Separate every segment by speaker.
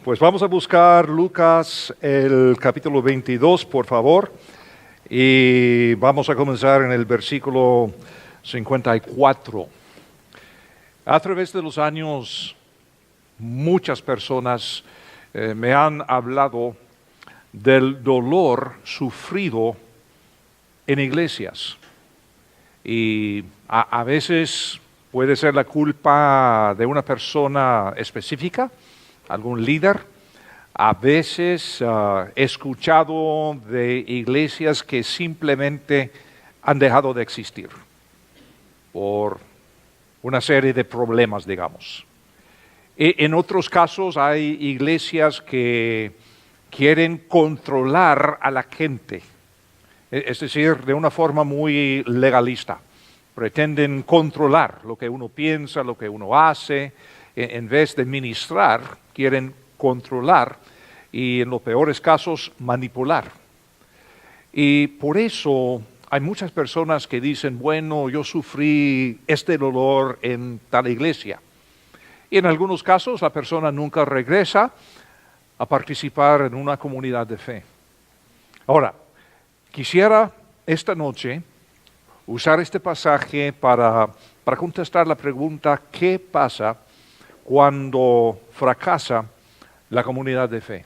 Speaker 1: Pues vamos a buscar Lucas, el capítulo 22, por favor, y vamos a comenzar en el versículo 54. A través de los años, muchas personas me han hablado del dolor sufrido en iglesias. Y a veces puede ser la culpa de una persona específica, algún líder. A veces he escuchado de iglesias que simplemente han dejado de existir por una serie de problemas, digamos. En otros casos hay iglesias que quieren controlar a la gente, es decir, de una forma muy legalista. Pretenden controlar lo que uno piensa, lo que uno hace. En vez de ministrar, quieren controlar y en los peores casos manipular. Y por eso hay muchas personas que dicen, bueno, yo sufrí este dolor en tal iglesia. Y en algunos casos la persona nunca regresa a participar en una comunidad de fe. Ahora, quisiera esta noche usar este pasaje para contestar la pregunta, ¿qué pasa cuando fracasa la comunidad de fe?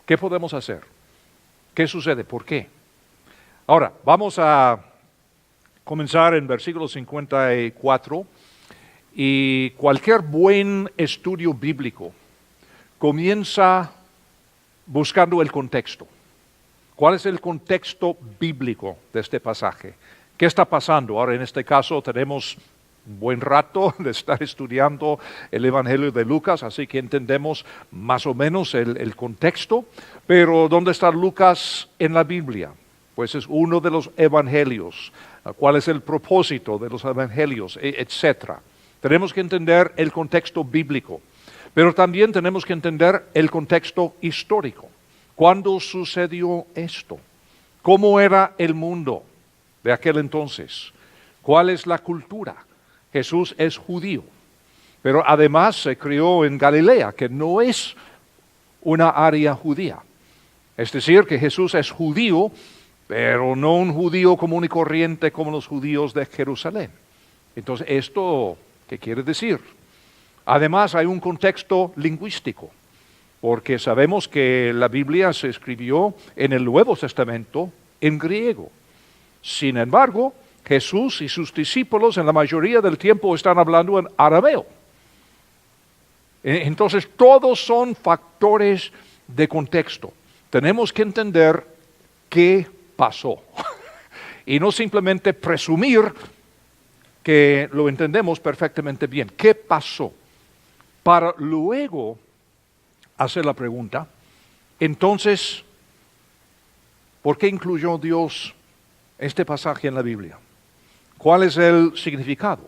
Speaker 1: ¿Qué podemos hacer? ¿Qué sucede? ¿Por qué? Ahora, vamos a comenzar en versículo 54 y cualquier buen estudio bíblico comienza buscando el contexto. ¿Cuál es el contexto bíblico de este pasaje? ¿Qué está pasando? Ahora, en este caso tenemos un buen rato de estar estudiando el Evangelio de Lucas, así que entendemos más o menos el contexto. Pero ¿dónde está Lucas en la Biblia? Pues es uno de los evangelios. ¿Cuál es el propósito de los evangelios? Etcétera. Tenemos que entender el contexto bíblico, pero también tenemos que entender el contexto histórico. ¿Cuándo sucedió esto? ¿Cómo era el mundo de aquel entonces? ¿Cuál es la cultura? Jesús es judío, pero además se crió en Galilea, que no es una área judía. Es decir, que Jesús es judío, pero no un judío común y corriente como los judíos de Jerusalén. Entonces, ¿esto qué quiere decir? Además, hay un contexto lingüístico, porque sabemos que la Biblia se escribió en el Nuevo Testamento en griego. Sin embargo, Jesús y sus discípulos en la mayoría del tiempo están hablando en arameo. Entonces, todos son factores de contexto. Tenemos que entender qué pasó y no simplemente presumir que lo entendemos perfectamente bien. ¿Qué pasó? Para luego hacer la pregunta, entonces, ¿por qué incluyó Dios este pasaje en la Biblia? ¿Cuál es el significado?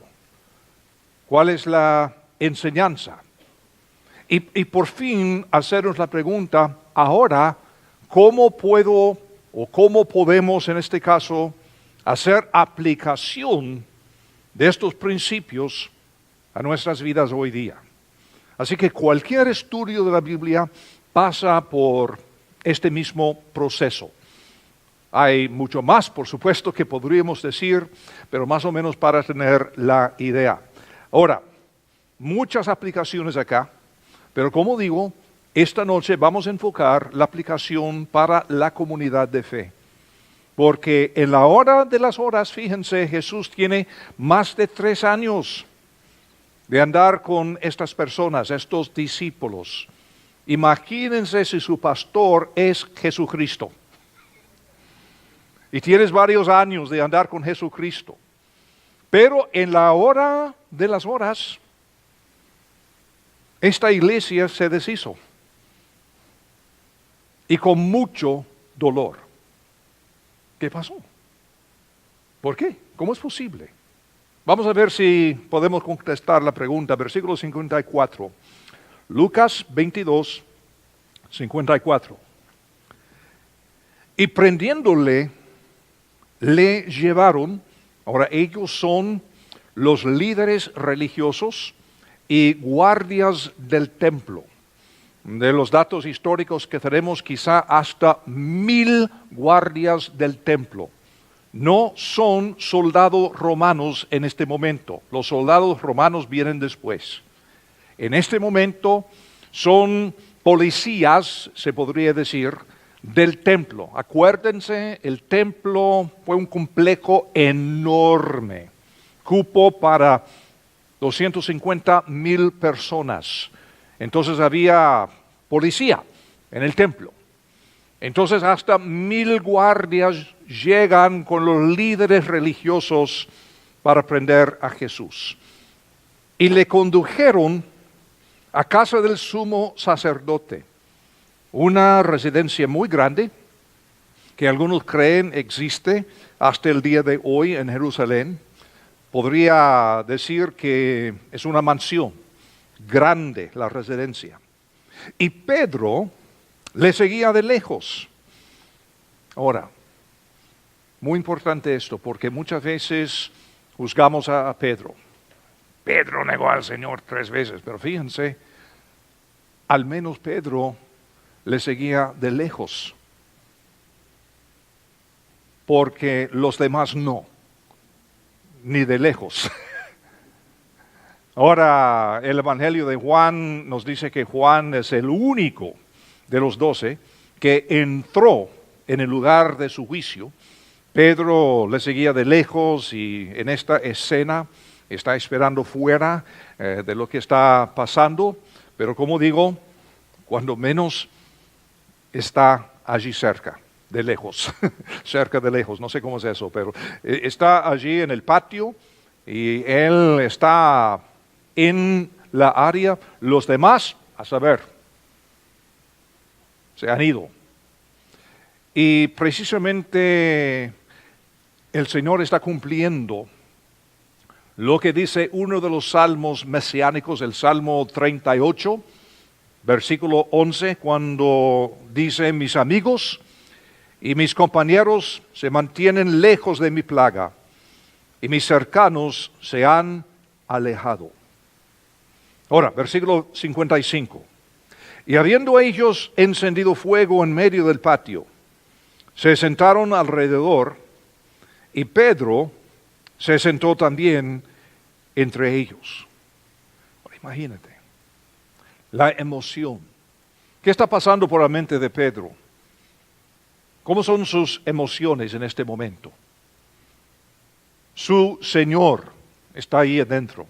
Speaker 1: ¿Cuál es la enseñanza? Y por fin hacernos la pregunta, ahora, ¿cómo puedo o cómo podemos en este caso hacer aplicación de estos principios a nuestras vidas hoy día? Así que cualquier estudio de la Biblia pasa por este mismo proceso. Hay mucho más, por supuesto, que podríamos decir, pero más o menos para tener la idea. Ahora, muchas aplicaciones acá, pero como digo, esta noche vamos a enfocar la aplicación para la comunidad de fe. Porque en la hora de las horas, fíjense, Jesús tiene más de 3 años de andar con estas personas, estos discípulos. Imagínense si su pastor es Jesucristo. Y tienes varios años de andar con Jesucristo. Pero en la hora de las horas, esta iglesia se deshizo. Y con mucho dolor. ¿Qué pasó? ¿Por qué? ¿Cómo es posible? Vamos a ver si podemos contestar la pregunta. Versículo 54. Lucas 22, 54. Y prendiéndole, le llevaron. Ahora ellos son los líderes religiosos y guardias del templo. De los datos históricos que tenemos, quizá hasta 1000 guardias del templo. No son soldados romanos en este momento. Los soldados romanos vienen después. En este momento son policías, se podría decir, del templo. Acuérdense, el templo fue un complejo enorme. Cupo para 250,000 personas. Entonces había policía en el templo. Entonces hasta 1000 guardias llegan con los líderes religiosos para prender a Jesús. Y le condujeron a casa del sumo sacerdote, una residencia muy grande que algunos creen existe hasta el día de hoy en Jerusalén. Podría decir que es una mansión grande la residencia. Y Pedro le seguía de lejos. Ahora, muy importante esto, porque muchas veces juzgamos a Pedro. Pedro negó al Señor 3 veces, pero fíjense, al menos Pedro le seguía de lejos, porque los demás no, ni de lejos. Ahora, el Evangelio de Juan nos dice que Juan es el único de los 12 que entró en el lugar de su juicio. Pedro le seguía de lejos y en esta escena está esperando fuera de lo que está pasando, pero como digo, cuando menos está allí cerca, de lejos, cerca de lejos, no sé cómo es eso, pero está allí en el patio y él está en la área. Los demás, a saber, se han ido. Y precisamente el Señor está cumpliendo lo que dice uno de los salmos mesiánicos, el Salmo 38, versículo 11, cuando dice: mis amigos y mis compañeros se mantienen lejos de mi plaga, y mis cercanos se han alejado. Ahora, versículo 55. Y habiendo ellos encendido fuego en medio del patio, se sentaron alrededor, y Pedro se sentó también entre ellos. Ahora, imagínate la emoción. ¿Qué está pasando por la mente de Pedro? ¿Cómo son sus emociones en este momento? Su Señor está ahí adentro.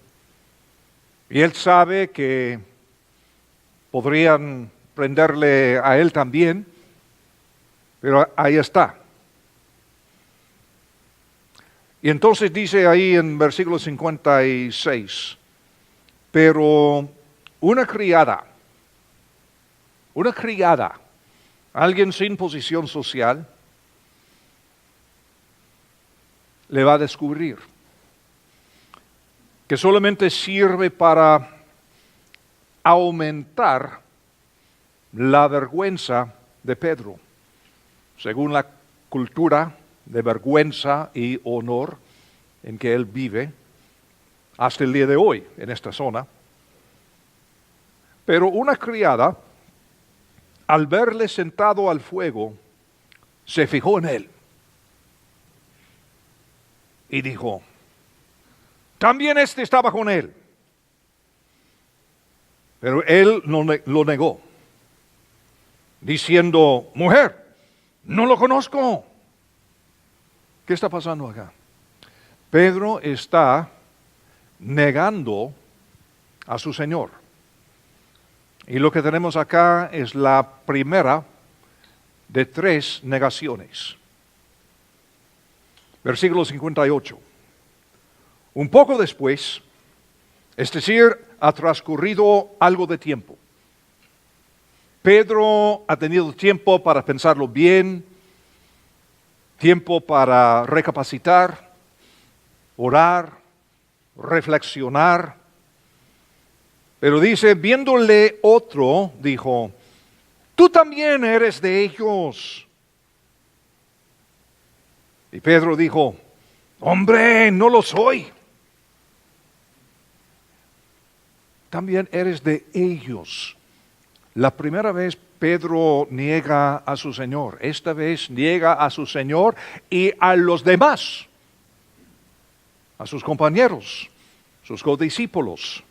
Speaker 1: Y él sabe que podrían prenderle a él también, pero ahí está. Y entonces dice ahí en versículo 56, pero una criada, alguien sin posición social, le va a descubrir que solamente sirve para aumentar la vergüenza de Pedro, según la cultura de vergüenza y honor en que él vive hasta el día de hoy en esta zona. Pero una criada, al verle sentado al fuego, se fijó en él y dijo: también este estaba con él. Pero él lo negó, diciendo: mujer, no lo conozco. ¿Qué está pasando acá? Pedro está negando a su Señor. Y lo que tenemos acá es la primera de 3 negaciones. Versículo 58. Un poco después, es decir, ha transcurrido algo de tiempo. Pedro ha tenido tiempo para pensarlo bien, tiempo para recapacitar, orar, reflexionar. Pero dice, viéndole otro, dijo: tú también eres de ellos. Y Pedro dijo: hombre, no lo soy. También eres de ellos. La primera vez Pedro niega a su Señor. Esta vez niega a su Señor y a los demás, a sus compañeros, sus codiscípulos,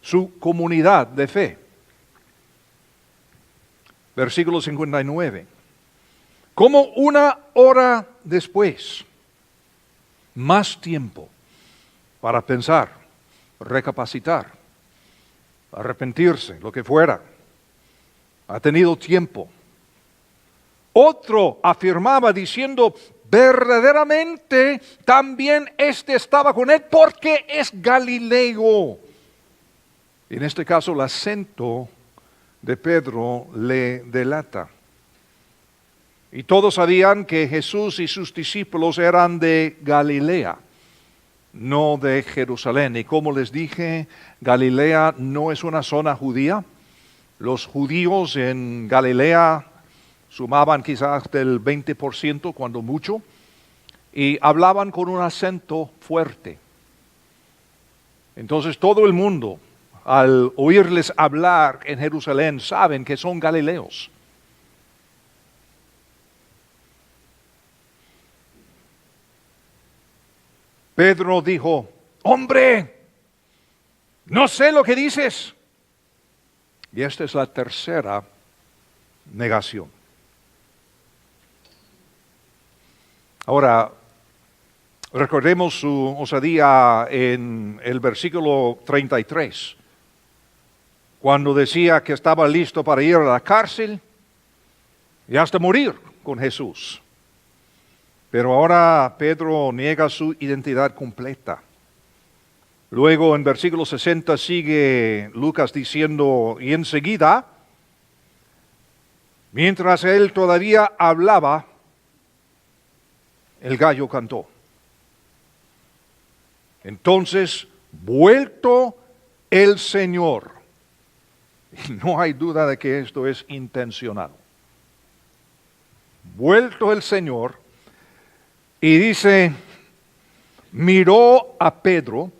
Speaker 1: su comunidad de fe. Versículo 59. Como una hora después, más tiempo para pensar, recapacitar, arrepentirse, lo que fuera. Ha tenido tiempo. Otro afirmaba diciendo, verdaderamente también este estaba con él porque es Galileo. En este caso el acento de Pedro le delata. Y todos sabían que Jesús y sus discípulos eran de Galilea, no de Jerusalén. Y como les dije, Galilea no es una zona judía. Los judíos en Galilea sumaban quizás del 20%, cuando mucho, y hablaban con un acento fuerte. Entonces todo el mundo, al oírles hablar en Jerusalén, saben que son galileos. Pedro dijo, hombre, no sé lo que dices. Y esta es la tercera negación. Ahora, recordemos su osadía en el versículo 33, cuando decía que estaba listo para ir a la cárcel y hasta morir con Jesús. Pero ahora Pedro niega su identidad completa. Luego en versículo 60 sigue Lucas diciendo, y enseguida, mientras él todavía hablaba, el gallo cantó. Entonces, vuelto el Señor, y no hay duda de que esto es intencional, vuelto el Señor, y dice, miró a Pedro.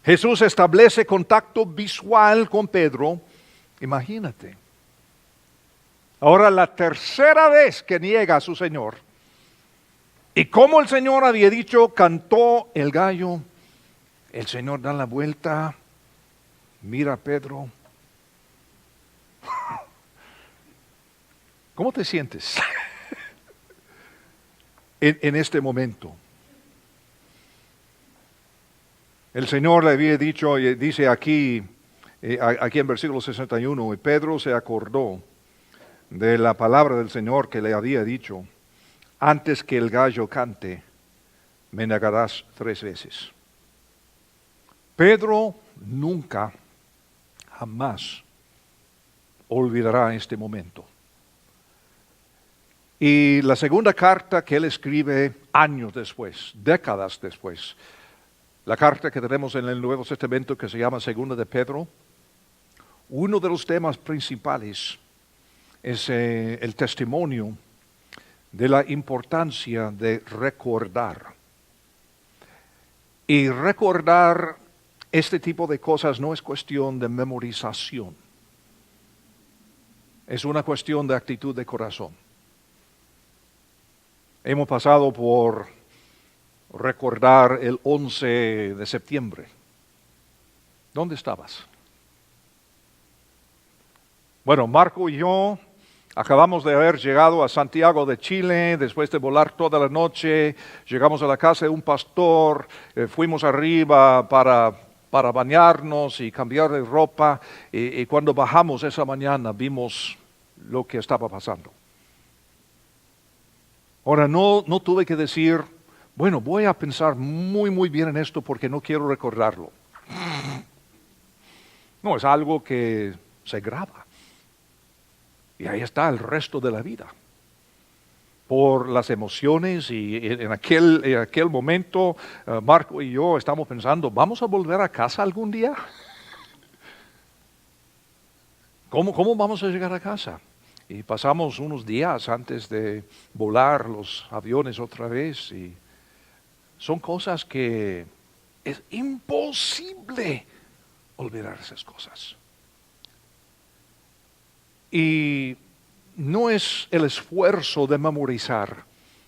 Speaker 1: Jesús establece contacto visual con Pedro. Imagínate. Ahora la tercera vez que niega a su Señor. Y como el Señor había dicho, cantó el gallo. El Señor da la vuelta, mira a Pedro. ¿Cómo te sientes en este momento? El Señor le había dicho, y dice aquí en versículo 61, y Pedro se acordó de la palabra del Señor que le había dicho, antes que el gallo cante, me negarás 3 veces. Pedro nunca, jamás olvidará este momento. Y la segunda carta que él escribe años después, décadas después, la carta que tenemos en el Nuevo Testamento que se llama Segunda de Pedro, uno de los temas principales es el testimonio de la importancia de recordar. Y recordar este tipo de cosas no es cuestión de memorización, es una cuestión de actitud de corazón. Hemos pasado por recordar el 11 de septiembre. ¿Dónde estabas? Bueno, Marco y yo acabamos de haber llegado a Santiago de Chile, después de volar toda la noche, llegamos a la casa de un pastor, fuimos arriba para bañarnos y cambiar de ropa, y cuando bajamos esa mañana vimos lo que estaba pasando. Ahora, no tuve que decir, bueno, voy a pensar muy bien en esto porque no quiero recordarlo. No, es algo que se graba. Y ahí está el resto de la vida. Por las emociones y en aquel momento, Marco y yo estamos pensando, ¿vamos a volver a casa algún día? ¿Cómo vamos a llegar a casa? Y pasamos unos días antes de volar los aviones otra vez y son cosas que es imposible olvidar esas cosas. Y no es el esfuerzo de memorizar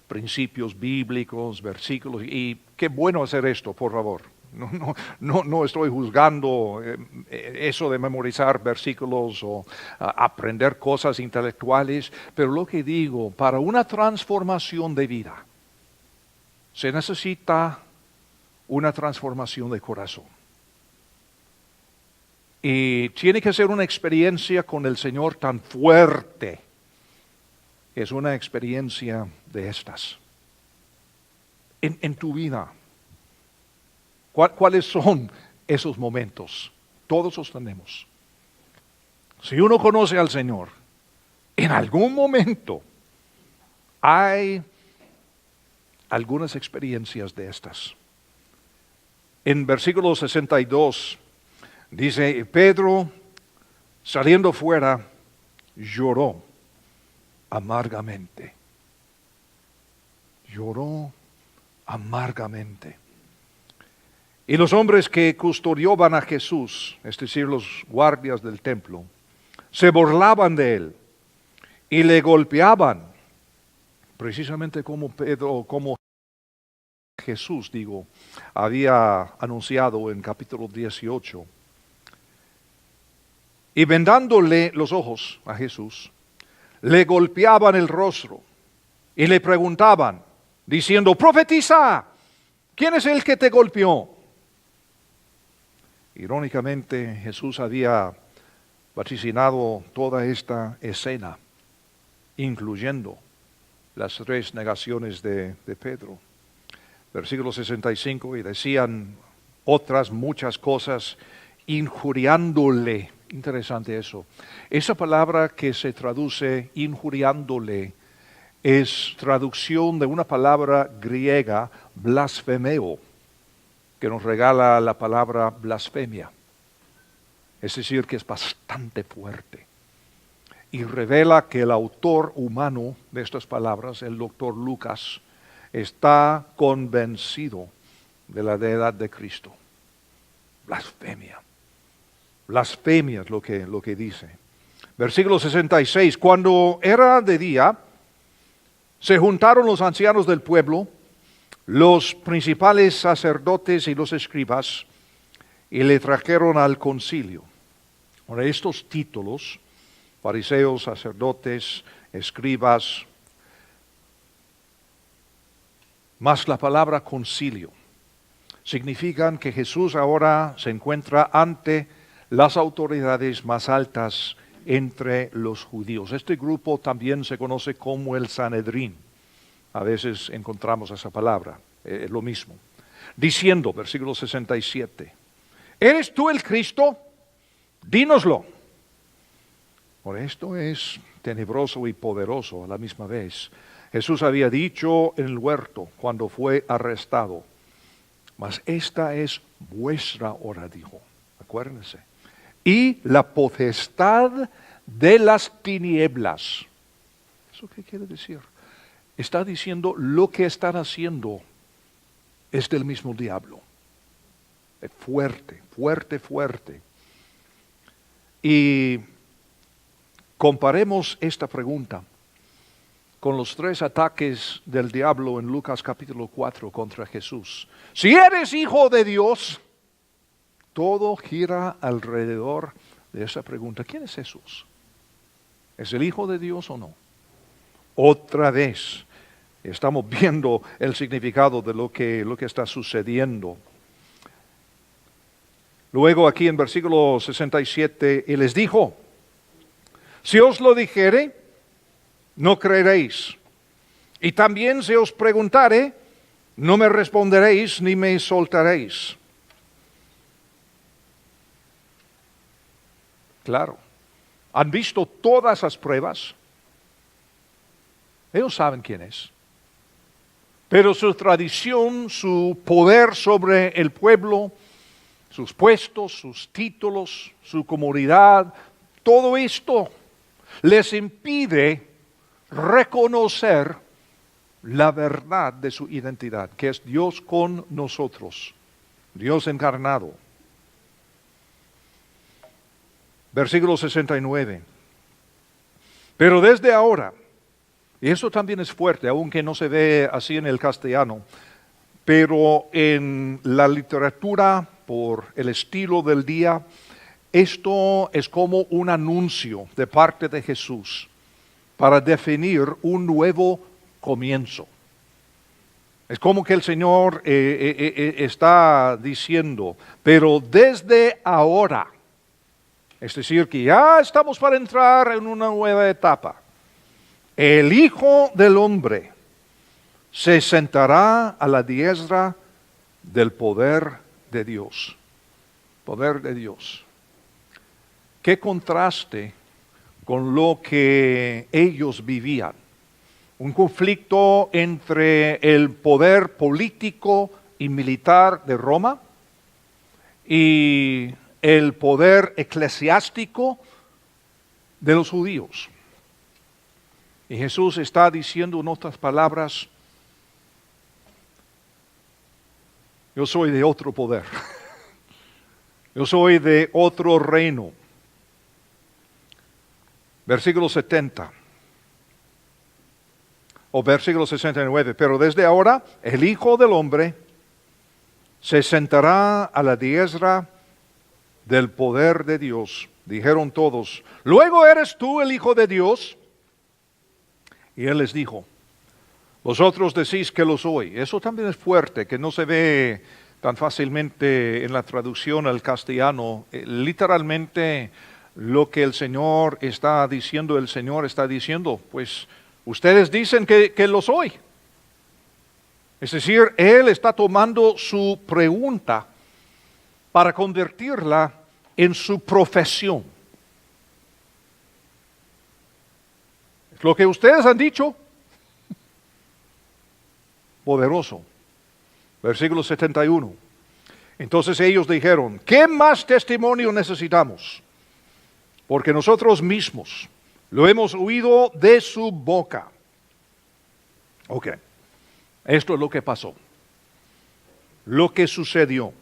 Speaker 1: principios bíblicos, versículos, y qué bueno hacer esto, por favor. No estoy juzgando eso de memorizar versículos o aprender cosas intelectuales, pero lo que digo, para una transformación de vida, se necesita una transformación de corazón. Y tiene que ser una experiencia con el Señor tan fuerte. Es una experiencia de estas. En tu vida, ¿cuáles son esos momentos? Todos los tenemos. Si uno conoce al Señor, en algún momento hay algunas experiencias de estas. En versículo 62 dice, Pedro, saliendo fuera, lloró amargamente. Lloró amargamente. Y los hombres que custodiaban a Jesús, es decir, los guardias del templo, se burlaban de él y le golpeaban, precisamente como Jesús, había anunciado en capítulo 18. Y vendándole los ojos a Jesús, le golpeaban el rostro y le preguntaban, diciendo, profetiza, ¿quién es el que te golpeó? Irónicamente, Jesús había vaticinado toda esta escena, incluyendo las 3 negaciones de Pedro. Versículo 65, y decían otras muchas cosas, injuriándole. Interesante eso. Esa palabra que se traduce injuriándole es traducción de una palabra griega, blasfemeo, que nos regala la palabra blasfemia. Es decir, que es bastante fuerte. Y revela que el autor humano de estas palabras, el doctor Lucas, está convencido de la deidad de Cristo. Blasfemia. Blasfemia es lo que dice. Versículo 66. Cuando era de día, se juntaron los ancianos del pueblo, los principales sacerdotes y los escribas, y le trajeron al concilio. Ahora, estos títulos, fariseos, sacerdotes, escribas, más la palabra concilio, significan que Jesús ahora se encuentra ante las autoridades más altas entre los judíos. Este grupo también se conoce como el Sanedrín. A veces encontramos esa palabra, es lo mismo. Diciendo, versículo 67, ¿eres tú el Cristo? Dínoslo. Por esto es tenebroso y poderoso a la misma vez. Jesús había dicho en el huerto cuando fue arrestado, mas esta es vuestra hora, dijo. Acuérdense. Y la potestad de las tinieblas. ¿Eso qué quiere decir? Está diciendo lo que están haciendo es del mismo diablo. Es fuerte, fuerte, fuerte. Y comparemos esta pregunta con los 3 ataques del diablo en Lucas capítulo 4 contra Jesús. Si eres hijo de Dios, todo gira alrededor de esa pregunta. ¿Quién es Jesús? ¿Es el Hijo de Dios o no? Otra vez estamos viendo el significado de lo que está sucediendo. Luego aquí en versículo 67, Él les dijo, si os lo dijere, no creeréis. Y también si os preguntare, no me responderéis ni me soltaréis. Claro, han visto todas las pruebas. Ellos saben quién es. Pero su tradición, su poder sobre el pueblo, sus puestos, sus títulos, su comodidad, todo esto les impide reconocer la verdad de su identidad, que es Dios con nosotros, Dios encarnado. Versículo 69. Pero desde ahora, y eso también es fuerte, aunque no se ve así en el castellano, pero en la literatura, por el estilo del día, esto es como un anuncio de parte de Jesús para definir un nuevo comienzo. Es como que el Señor está diciendo, pero desde ahora, es decir, que ya estamos para entrar en una nueva etapa, el Hijo del Hombre se sentará a la diestra del poder de Dios. Poder de Dios. Qué contraste con lo que ellos vivían. Un conflicto entre el poder político y militar de Roma y el poder eclesiástico de los judíos. Y Jesús está diciendo en otras palabras, yo soy de otro poder, yo soy de otro reino. Versículo 70. O versículo 69, pero desde ahora el Hijo del Hombre se sentará a la diestra del poder de Dios. Dijeron todos, ¿luego eres tú el Hijo de Dios? Y él les dijo, vosotros decís que lo soy. Eso también es fuerte, que no se ve tan fácilmente en la traducción al castellano. Literalmente lo que el Señor está diciendo, pues ustedes dicen que lo soy. Es decir, Él está tomando su pregunta para convertirla en su profesión. Es lo que ustedes han dicho. Poderoso. Versículo 71. Entonces ellos dijeron, ¿qué más testimonio necesitamos? Porque nosotros mismos lo hemos oído de su boca. Ok, esto es lo que pasó, lo que sucedió.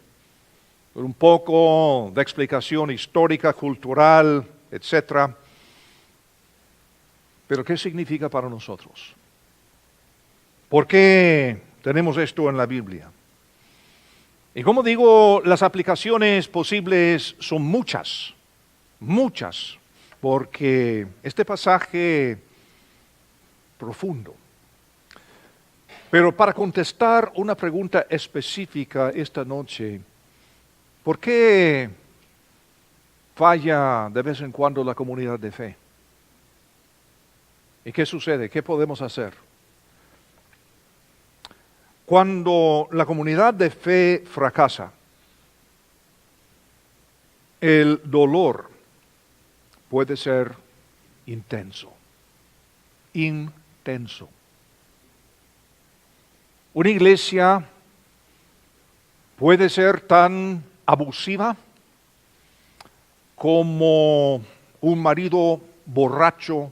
Speaker 1: Un poco de explicación histórica, cultural, etc. Pero ¿qué significa para nosotros? ¿Por qué tenemos esto en la Biblia? Y como digo, las aplicaciones posibles son muchas, porque este pasaje profundo. Pero para contestar una pregunta específica esta noche, ¿por qué falla de vez en cuando la comunidad de fe? ¿Y qué sucede? ¿Qué podemos hacer? Cuando la comunidad de fe fracasa, el dolor puede ser intenso. Una iglesia puede ser tan abusiva como un marido borracho,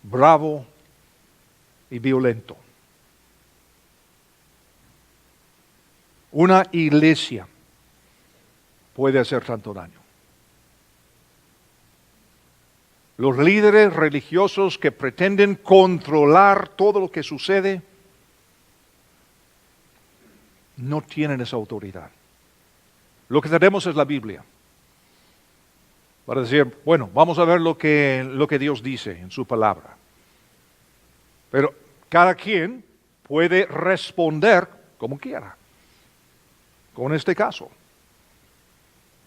Speaker 1: bravo y violento. Una iglesia puede hacer tanto daño. Los líderes religiosos que pretenden controlar todo lo que sucede no tienen esa autoridad. Lo que tenemos es la Biblia. Para decir, bueno, vamos a ver lo que Dios dice en su palabra. Pero cada quien puede responder como quiera. Con este caso,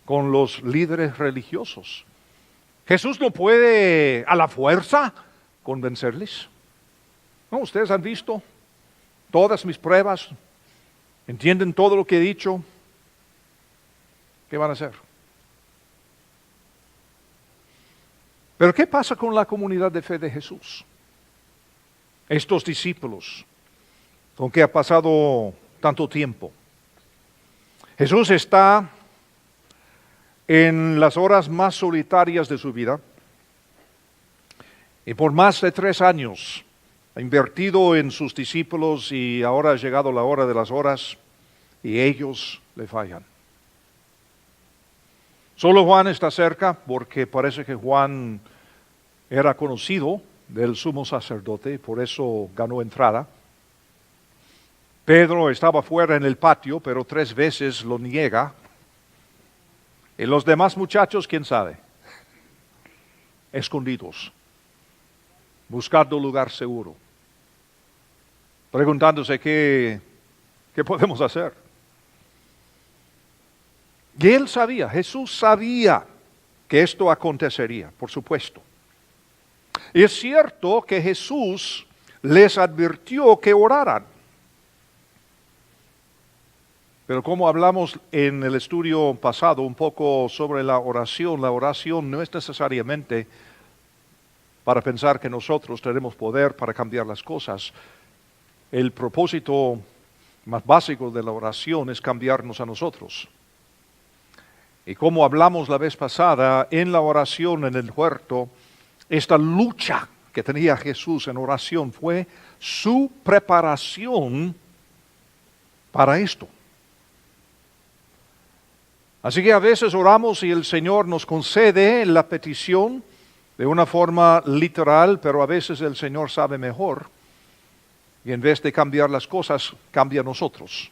Speaker 1: con los líderes religiosos. Jesús no puede a la fuerza convencerles. No, ustedes han visto todas mis pruebas, entienden todo lo que he dicho. ¿Qué van a hacer? Pero ¿qué pasa con la comunidad de fe de Jesús? Estos discípulos, con que ha pasado tanto tiempo. Jesús está en las horas más solitarias de su vida y por más de 3 años ha invertido en sus discípulos y ahora ha llegado la hora de las horas y ellos le fallan. Solo Juan está cerca porque parece que Juan era conocido del sumo sacerdote, por eso ganó entrada. Pedro estaba fuera en el patio, pero 3 veces lo niega. Y los demás muchachos, quién sabe, escondidos, buscando lugar seguro, preguntándose qué podemos hacer. Y él sabía, Jesús sabía que esto acontecería, por supuesto. Y es cierto que Jesús les advirtió que oraran. Pero como hablamos en el estudio pasado un poco sobre la oración no es necesariamente para pensar que nosotros tenemos poder para cambiar las cosas. El propósito más básico de la oración es cambiarnos a nosotros. Y como hablamos la vez pasada, en la oración en el huerto, esta lucha que tenía Jesús en oración fue su preparación para esto. Así que a veces oramos y el Señor nos concede la petición de una forma literal, pero a veces el Señor sabe mejor. Y en vez de cambiar las cosas, cambia a nosotros.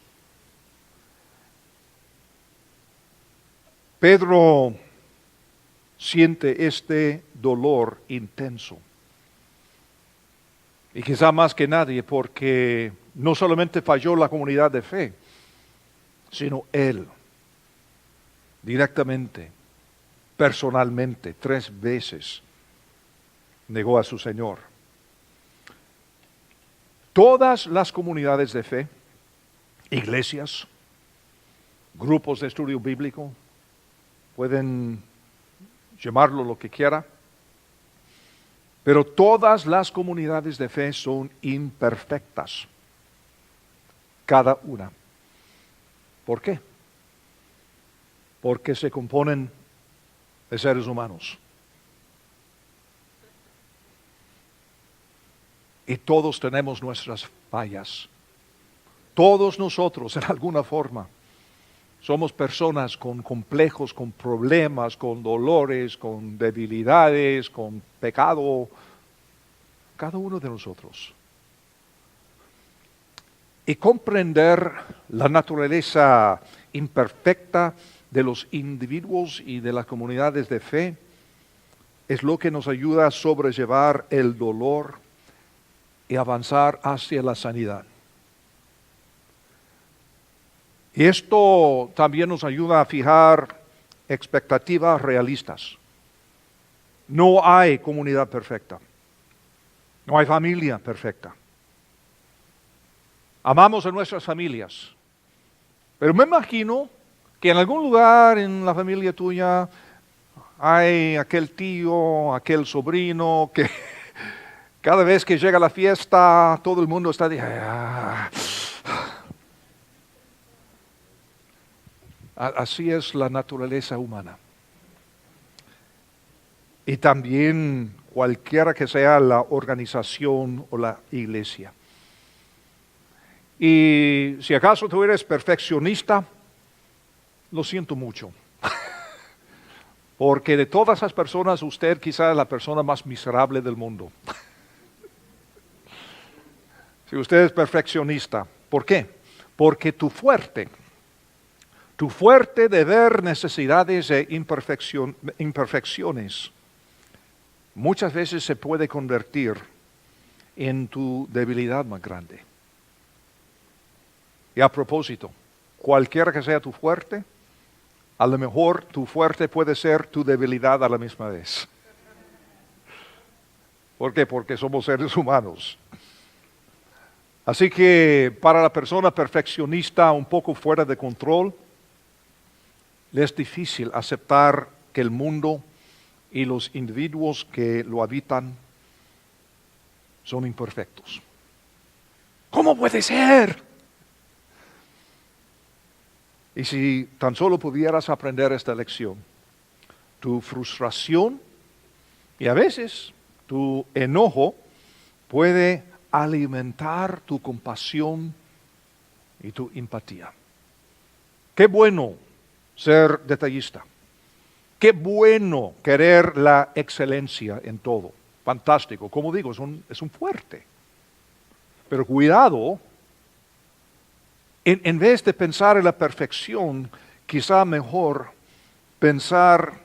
Speaker 1: Pedro siente este dolor intenso. Y quizá más que nadie, porque no solamente falló la comunidad de fe, sino él. Directamente, personalmente, 3 veces negó a su Señor. Todas las comunidades de fe, iglesias, grupos de estudio bíblico, pueden llamarlo lo que quiera, pero todas las comunidades de fe son imperfectas, cada una. ¿Por qué? Porque se componen de seres humanos. Y todos tenemos nuestras fallas. Todos nosotros, en alguna forma, somos personas con complejos, con problemas, con dolores, con debilidades, con pecado. Cada uno de nosotros. Y comprender la naturaleza imperfecta de los individuos y de las comunidades de fe es lo que nos ayuda a sobrellevar el dolor y avanzar hacia la sanidad. Y esto también nos ayuda a fijar expectativas realistas. No hay comunidad perfecta. No hay familia perfecta. Amamos a nuestras familias. Pero me imagino que en algún lugar en la familia tuya hay aquel tío, aquel sobrino que cada vez que llega la fiesta todo el mundo está Así es la naturaleza humana. Y también cualquiera que sea la organización o la iglesia. Y si acaso tú eres perfeccionista, lo siento mucho. Porque de todas esas personas, usted quizá es la persona más miserable del mundo. Si usted es perfeccionista, ¿por qué? Porque tu fuerte de ver necesidades e imperfecciones, muchas veces se puede convertir en tu debilidad más grande. Y a propósito, cualquiera que sea tu fuerte, a lo mejor tu fuerte puede ser tu debilidad a la misma vez. ¿Por qué? Porque somos seres humanos. Así que para la persona perfeccionista un poco fuera de control, le es difícil aceptar que el mundo y los individuos que lo habitan son imperfectos. ¿Cómo puede ser? Y si tan solo pudieras aprender esta lección, tu frustración y a veces tu enojo puede alimentar tu compasión y tu empatía. Qué bueno ser detallista. Qué bueno querer la excelencia en todo. fantástico. Como digo, es un fuerte. Pero cuidado, en vez de pensar en la perfección, quizá mejor pensar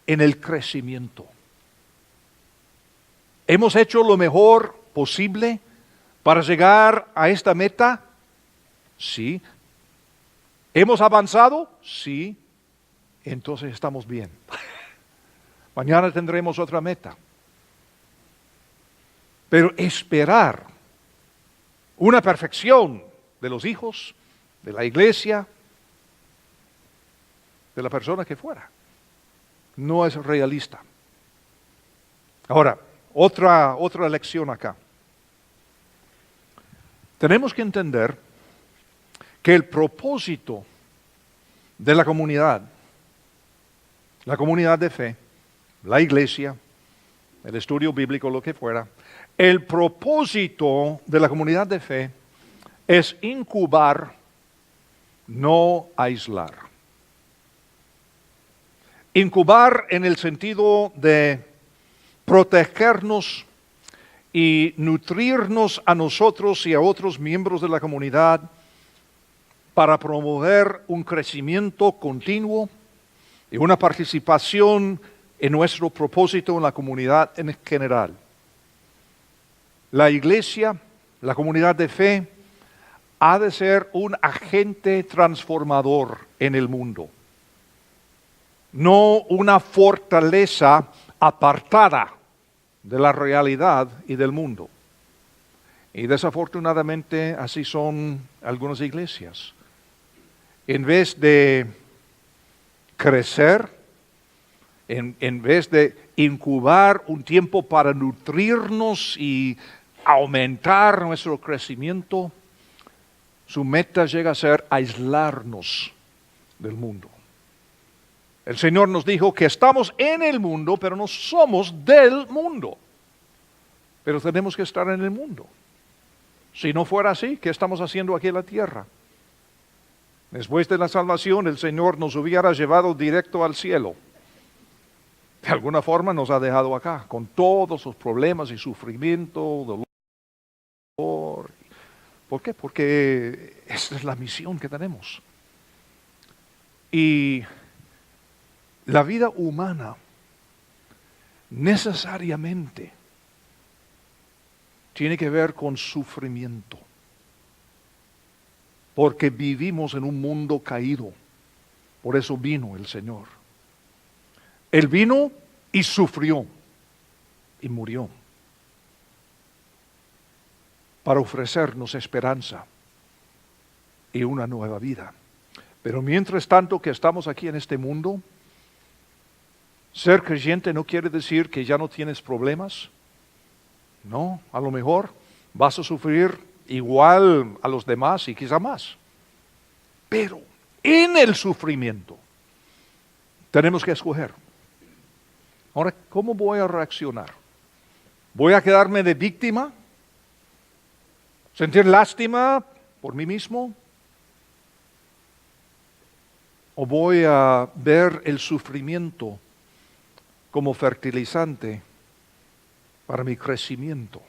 Speaker 1: en el crecimiento. ¿Hemos hecho lo mejor posible para llegar a esta meta? Sí. ¿Hemos avanzado? Sí. Entonces estamos bien. Mañana tendremos otra meta. Pero esperar una perfección de los hijos, de la iglesia, de la persona que fuera, no es realista. Ahora, otra lección acá. Tenemos que entender que el propósito de la comunidad de fe, la iglesia, el estudio bíblico, lo que fuera, el propósito de la comunidad de fe es incubar, no aislar. Incubar en el sentido de protegernos y nutrirnos a nosotros y a otros miembros de la comunidad para promover un crecimiento continuo y una participación en nuestro propósito en la comunidad en general. La iglesia, la comunidad de fe, ha de ser un agente transformador en el mundo, no una fortaleza apartada de la realidad y del mundo. Y desafortunadamente así son algunas iglesias. En vez de crecer, en vez de incubar un tiempo para nutrirnos y aumentar nuestro crecimiento, su meta llega a ser aislarnos del mundo. El Señor nos dijo que estamos en el mundo, pero no somos del mundo. Pero tenemos que estar en el mundo. Si no fuera así, ¿qué estamos haciendo aquí en la tierra? Después de la salvación, el Señor nos hubiera llevado directo al cielo. De alguna forma nos ha dejado acá, con todos sus problemas y sufrimiento, dolor. ¿Por qué? Porque esa es la misión que tenemos. Y la vida humana necesariamente tiene que ver con sufrimiento, porque vivimos en un mundo caído. Por eso vino el Señor. Él vino y sufrió y murió para ofrecernos esperanza y una nueva vida. Pero mientras tanto que estamos aquí en este mundo, ser creyente no quiere decir que ya no tienes problemas. No, a lo mejor vas a sufrir igual a los demás y quizá más. Pero en el sufrimiento tenemos que escoger. Ahora, ¿cómo voy a reaccionar? ¿Voy a quedarme de víctima? ¿Sentir lástima por mí mismo? ¿O voy a ver el sufrimiento como fertilizante para mi crecimiento?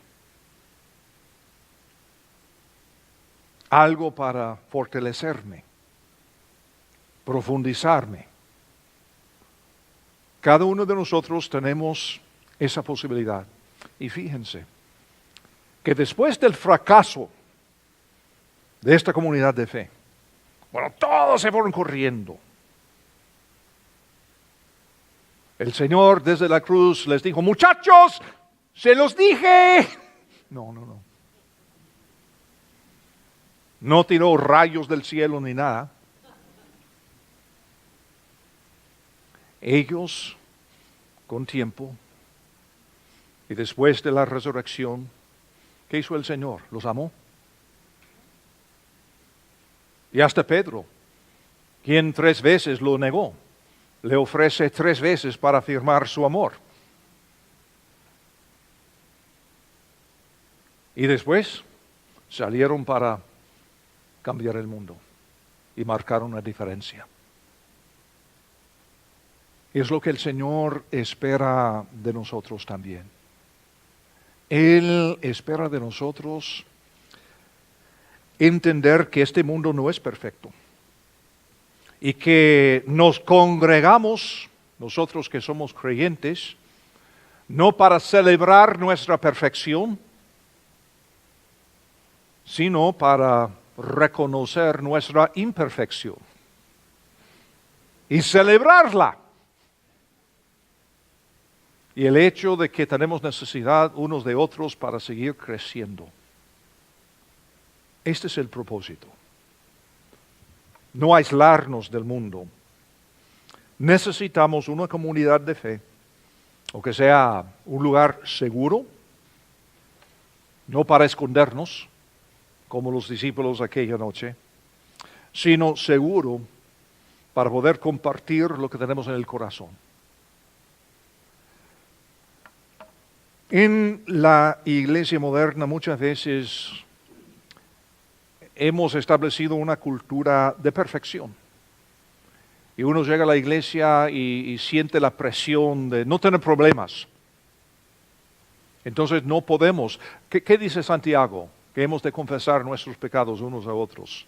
Speaker 1: Algo para fortalecerme, profundizarme. Cada uno de nosotros tenemos esa posibilidad. Y fíjense que después del fracaso de esta comunidad de fe, bueno, todos se fueron corriendo. El Señor desde la cruz les dijo: muchachos, se los dije. No. No tiró rayos del cielo ni nada. Ellos, con tiempo, y después de la resurrección, ¿qué hizo el Señor? Los amó. Y hasta Pedro, quien 3 veces lo negó, le ofrece 3 veces para afirmar su amor. Y después salieron para cambiar el mundo y marcar una diferencia. Y es lo que el Señor espera de nosotros también. Él espera de nosotros entender que este mundo no es perfecto y que nos congregamos, nosotros que somos creyentes, no para celebrar nuestra perfección, sino para reconocer nuestra imperfección y celebrarla. Y el hecho de que tenemos necesidad unos de otros para seguir creciendo. Este es el propósito. No aislarnos del mundo. Necesitamos una comunidad de fe, o que sea un lugar seguro, no para escondernos, como los discípulos aquella noche, sino seguro para poder compartir lo que tenemos en el corazón. En la iglesia moderna muchas veces hemos establecido una cultura de perfección. Y uno llega a la iglesia y siente la presión de no tener problemas. Entonces no podemos. ¿Qué dice Santiago? Que hemos de confesar nuestros pecados unos a otros.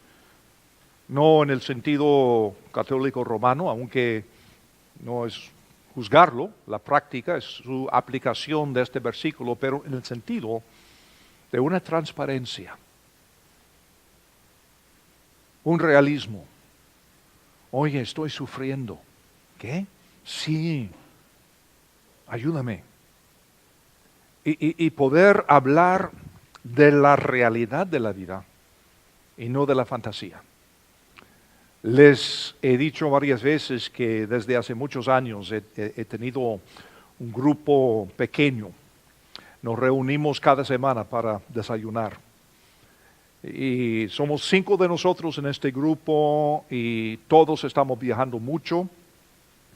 Speaker 1: No en el sentido católico romano, aunque no es juzgarlo, la práctica es su aplicación de este versículo, pero en el sentido de una transparencia, un realismo. Oye, estoy sufriendo. ¿Qué? Sí, ayúdame. Y poder hablar de la realidad de la vida y no de la fantasía. Les he dicho varias veces que desde hace muchos años he tenido un grupo pequeño. Nos reunimos cada semana para desayunar. Y somos 5 de nosotros en este grupo y todos estamos viajando mucho,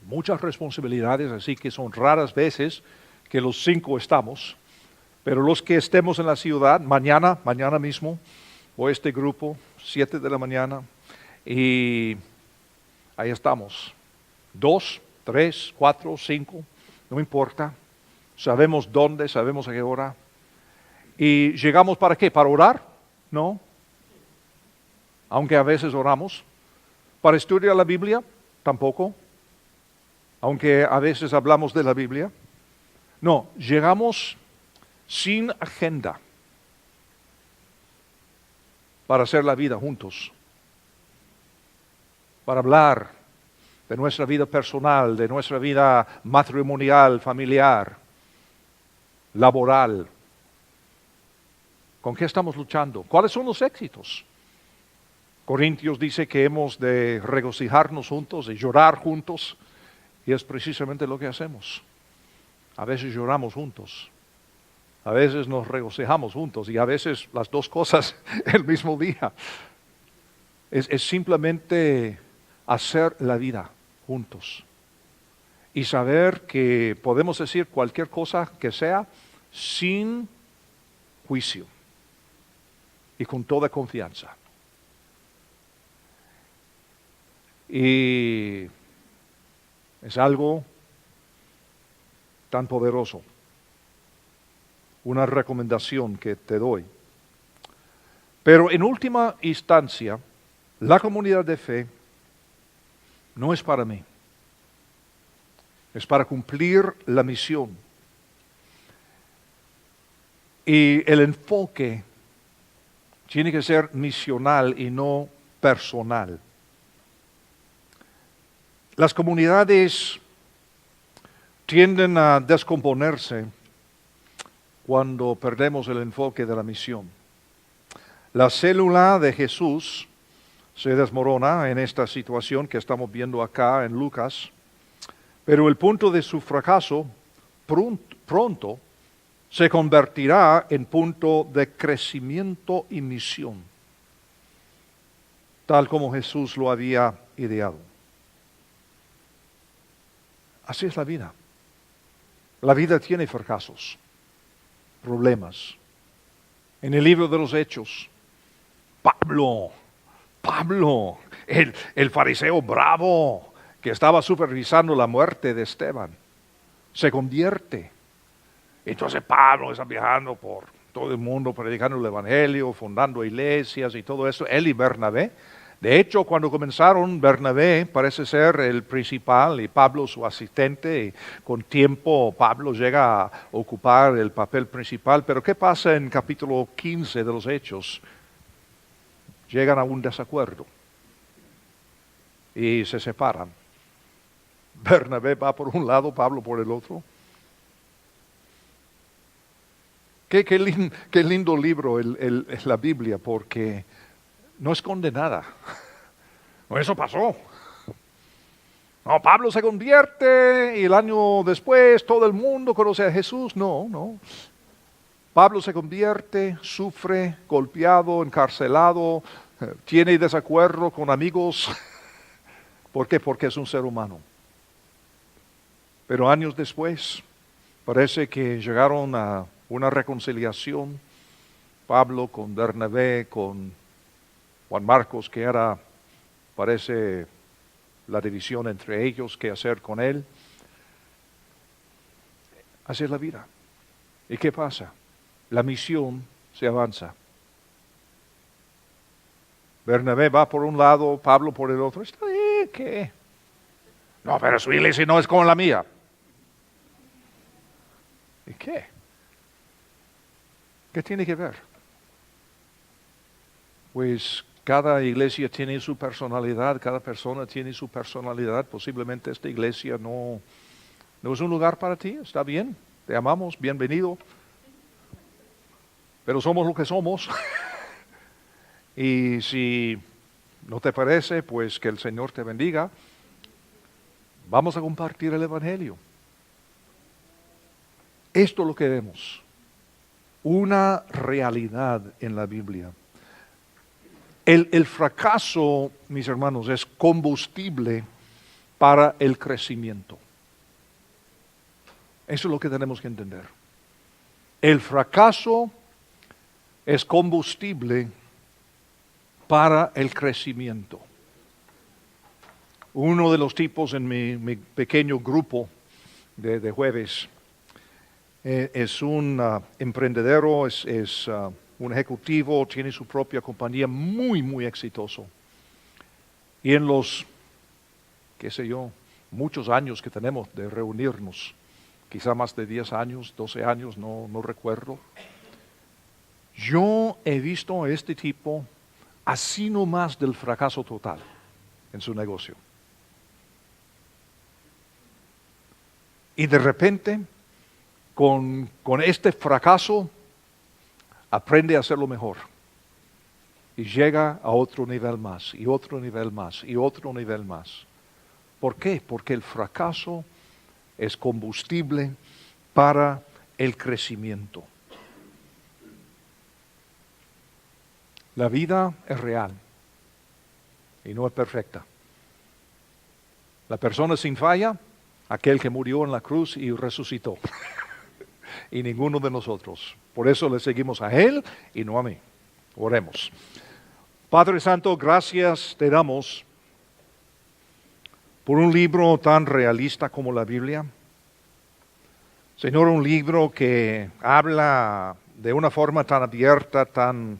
Speaker 1: muchas responsabilidades, así que son raras veces que los 5 estamos. Pero los que estemos en la ciudad, mañana mismo, voy a este grupo, 7 de la mañana, y ahí estamos. 2, 3, 4, 5, no importa. Sabemos dónde, sabemos a qué hora. ¿Y llegamos para qué? ¿Para orar? No. Aunque a veces oramos. ¿Para estudiar la Biblia? Tampoco. Aunque a veces hablamos de la Biblia. No, llegamos sin agenda para hacer la vida juntos, para hablar de nuestra vida personal, de nuestra vida matrimonial, familiar, laboral. ¿Con qué estamos luchando? ¿Cuáles son los éxitos? Corintios dice que hemos de regocijarnos juntos, de llorar juntos, y es precisamente lo que hacemos. A veces lloramos juntos. A veces nos regocijamos juntos y a veces las dos cosas el mismo día. Es simplemente hacer la vida juntos y saber que podemos decir cualquier cosa que sea sin juicio y con toda confianza. Y es algo tan poderoso. Una recomendación que te doy. Pero en última instancia, la comunidad de fe no es para mí. Es para cumplir la misión. Y el enfoque tiene que ser misional y no personal. Las comunidades tienden a descomponerse cuando perdemos el enfoque de la misión. La célula de Jesús se desmorona en esta situación que estamos viendo acá en Lucas, pero el punto de su fracaso pronto se convertirá en punto de crecimiento y misión, tal como Jesús lo había ideado. Así es la vida. La vida tiene fracasos, problemas. En el libro de los Hechos, Pablo, el fariseo bravo que estaba supervisando la muerte de Esteban, se convierte. Entonces Pablo está viajando por todo el mundo, predicando el Evangelio, fundando iglesias y todo eso, él y Bernabé. De hecho, cuando comenzaron, Bernabé parece ser el principal y Pablo su asistente. Y con tiempo Pablo llega a ocupar el papel principal. Pero ¿qué pasa en capítulo 15 de los Hechos? Llegan a un desacuerdo y se separan. Bernabé va por un lado, Pablo por el otro. Qué lindo libro la Biblia, porque no esconde nada. No, eso pasó. No, Pablo se convierte y el año después todo el mundo conoce a Jesús. No. Pablo se convierte, sufre, golpeado, encarcelado, tiene desacuerdo con amigos. ¿Por qué? Porque es un ser humano. Pero años después, parece que llegaron a una reconciliación. Pablo con Bernabé, con Juan Marcos, que era, parece, la división entre ellos, qué hacer con él. Así es la vida. ¿Y qué pasa? La misión se avanza. Bernabé va por un lado, Pablo por el otro. ¿Está bien? ¿Qué? No, pero su iglesia no es como la mía. ¿Y qué? ¿Qué tiene que ver? Pues cada iglesia tiene su personalidad, cada persona tiene su personalidad. Posiblemente esta iglesia no es un lugar para ti, está bien, te amamos, bienvenido. Pero somos lo que somos. Y si no te parece, pues que el Señor te bendiga. Vamos a compartir el Evangelio. Esto es lo que vemos. Una realidad en la Biblia. El fracaso, mis hermanos, es combustible para el crecimiento. Eso es lo que tenemos que entender. El fracaso es combustible para el crecimiento. Uno de los tipos en mi pequeño grupo de jueves es un emprendedor, es un ejecutivo, tiene su propia compañía, muy exitoso. Y en los, qué sé yo, muchos años que tenemos de reunirnos, quizá más de 10 años, 12 años, no recuerdo, yo he visto a este tipo así nomás del fracaso total en su negocio. Y de repente, con este fracaso, aprende a hacerlo mejor. Y llega a otro nivel más, y otro nivel más, y otro nivel más. ¿Por qué? Porque el fracaso es combustible para el crecimiento. La vida es real y no es perfecta. La persona sin falla, aquel que murió en la cruz y resucitó. Y ninguno de nosotros. Por eso le seguimos a Él y no a mí. Oremos. Padre Santo, gracias te damos por un libro tan realista como la Biblia. Señor, un libro que habla de una forma tan abierta, tan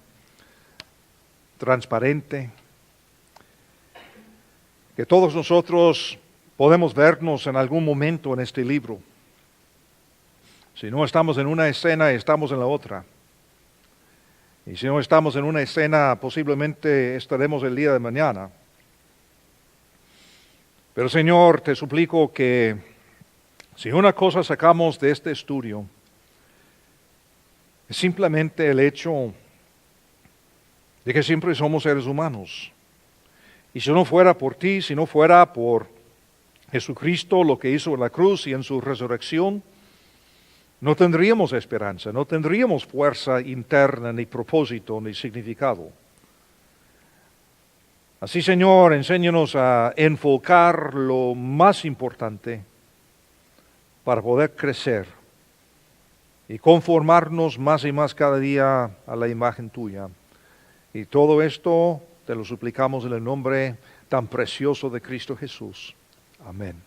Speaker 1: transparente, que todos nosotros podemos vernos en algún momento en este libro. Si no estamos en una escena, estamos en la otra. Y si no estamos en una escena, posiblemente estaremos el día de mañana. Pero Señor, te suplico que si una cosa sacamos de este estudio, es simplemente el hecho de que siempre somos seres humanos. Y si no fuera por ti, si no fuera por Jesucristo, lo que hizo en la cruz y en su resurrección, no tendríamos esperanza, no tendríamos fuerza interna, ni propósito, ni significado. Así, Señor, enséñanos a enfocar lo más importante para poder crecer y conformarnos más y más cada día a la imagen tuya. Y todo esto te lo suplicamos en el nombre tan precioso de Cristo Jesús. Amén.